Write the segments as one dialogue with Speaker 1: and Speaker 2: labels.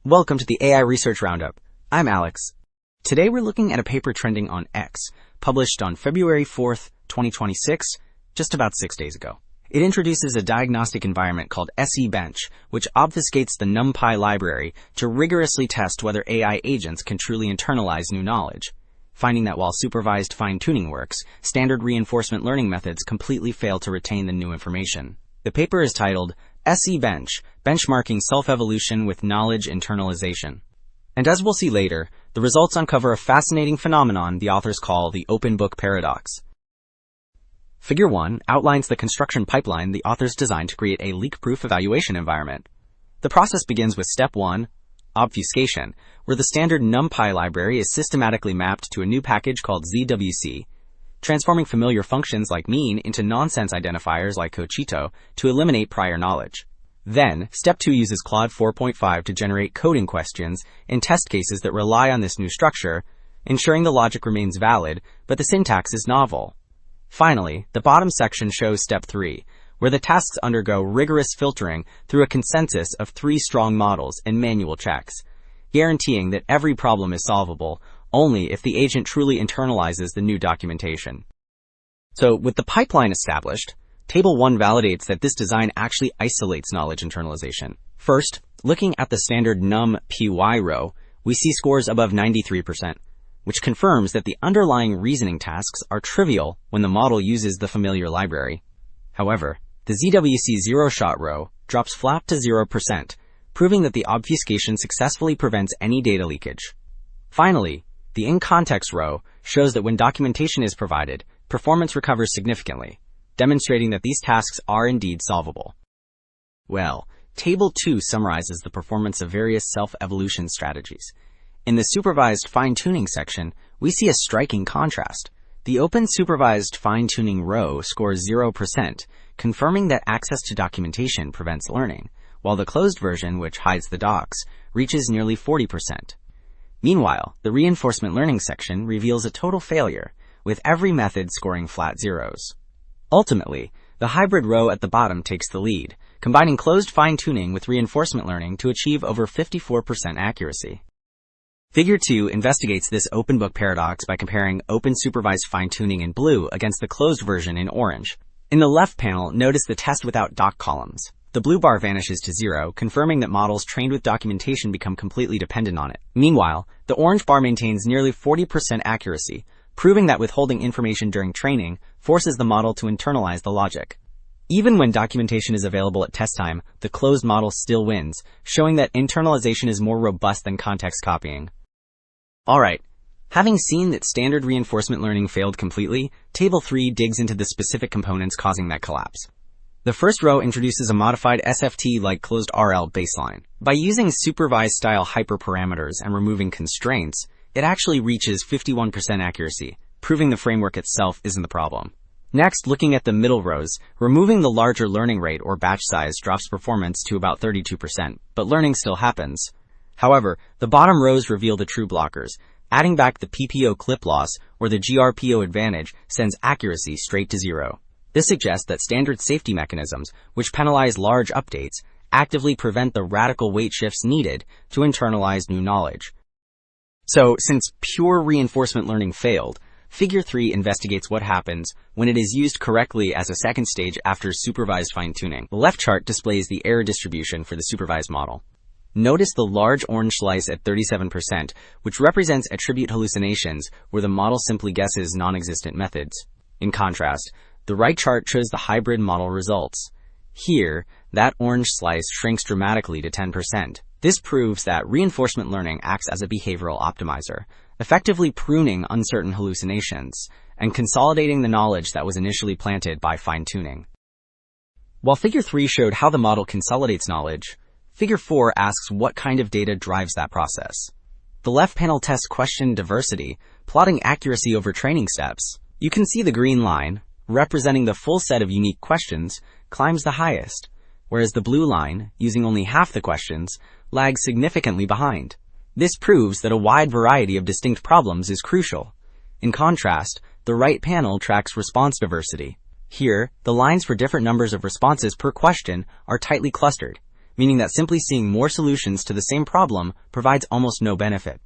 Speaker 1: Welcome to the AI Research Roundup. I'm Alex. Today we're looking at a paper trending on X, published on February 4th, 2026, just about 6 days ago. It introduces a diagnostic environment called SE-Bench, which obfuscates the NumPy library to rigorously test whether AI agents can truly internalize new knowledge, finding that while supervised fine-tuning works, standard reinforcement learning methods completely fail to retain the new information. The paper is titled SE-Bench, Benchmarking Self-Evolution with Knowledge Internalization. And as we'll see later, the results uncover a fascinating phenomenon the authors call the open book paradox. Figure 1 outlines the construction pipeline the authors designed to create a leak-proof evaluation environment. The process begins with Step 1, obfuscation, where the standard NumPy library is systematically mapped to a new package called ZWC, transforming familiar functions like mean into nonsense identifiers like Cochito to eliminate prior knowledge. Then, Step 2 uses Claude 4.5 to generate coding questions in test cases that rely on this new structure, ensuring the logic remains valid, but the syntax is novel. Finally, the bottom section shows Step 3, where the tasks undergo rigorous filtering through a consensus of 3 strong models and manual checks, guaranteeing that every problem is solvable only if the agent truly internalizes the new documentation. So, with the pipeline established, Table 1 validates that this design actually isolates knowledge internalization. First, looking at the standard NumPy row, we see scores above 93%, which confirms that the underlying reasoning tasks are trivial when the model uses the familiar library. However, the ZWC zero-shot row drops flat to 0%, proving that the obfuscation successfully prevents any data leakage. Finally, the in-context row shows that when documentation is provided, performance recovers significantly, demonstrating that these tasks are indeed solvable. Well, Table 2 summarizes the performance of various self-evolution strategies. In the supervised fine-tuning section, we see a striking contrast. The open supervised fine-tuning row scores 0%, confirming that access to documentation prevents learning, while the closed version, which hides the docs, reaches nearly 40%. Meanwhile, the reinforcement learning section reveals a total failure, with every method scoring flat zeros. Ultimately, the hybrid row at the bottom takes the lead, combining closed fine-tuning with reinforcement learning to achieve over 54% accuracy. Figure 2 investigates this open book paradox by comparing open supervised fine-tuning in blue against the closed version in orange. In the left panel, notice the test without doc columns. The blue bar vanishes to 0, confirming that models trained with documentation become completely dependent on it. Meanwhile, the orange bar maintains nearly 40% accuracy, proving that withholding information during training forces the model to internalize the logic. Even when documentation is available at test time, the closed model still wins, showing that internalization is more robust than context copying. Alright, having seen that standard reinforcement learning failed completely, Table 3 digs into the specific components causing that collapse. The first row introduces a modified SFT-like closed RL baseline. By using supervised-style hyperparameters and removing constraints, it actually reaches 51% accuracy, proving the framework itself isn't the problem. Next, looking at the middle rows, removing the larger learning rate or batch size drops performance to about 32%, but learning still happens. However, the bottom rows reveal the true blockers. Adding back the PPO clip loss or the GRPO advantage sends accuracy straight to 0. This suggests that standard safety mechanisms, which penalize large updates, actively prevent the radical weight shifts needed to internalize new knowledge. So, since pure reinforcement learning failed, Figure 3 investigates what happens when it is used correctly as a second stage after supervised fine-tuning. The left chart displays the error distribution for the supervised model. Notice the large orange slice at 37%, which represents attribute hallucinations where the model simply guesses non-existent methods. In contrast, the right chart shows the hybrid model results. Here, that orange slice shrinks dramatically to 10%. This proves that reinforcement learning acts as a behavioral optimizer, effectively pruning uncertain hallucinations and consolidating the knowledge that was initially planted by fine-tuning. While Figure 3 showed how the model consolidates knowledge, Figure 4 asks what kind of data drives that process. The left panel tests question diversity, plotting accuracy over training steps. You can see the green line, representing the full set of unique questions, climbs the highest, whereas the blue line, using only half the questions, lags significantly behind. This proves that a wide variety of distinct problems is crucial. In contrast, the right panel tracks response diversity. Here, the lines for different numbers of responses per question are tightly clustered, meaning that simply seeing more solutions to the same problem provides almost no benefit.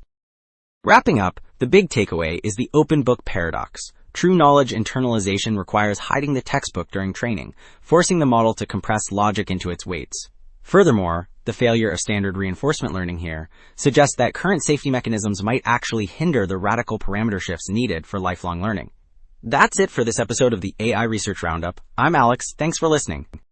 Speaker 1: Wrapping up, the big takeaway is the open book paradox. True knowledge internalization requires hiding the textbook during training, forcing the model to compress logic into its weights. Furthermore, the failure of standard reinforcement learning here suggests that current safety mechanisms might actually hinder the radical parameter shifts needed for lifelong learning. That's it for this episode of the AI Research Roundup. I'm Alex. Thanks for listening.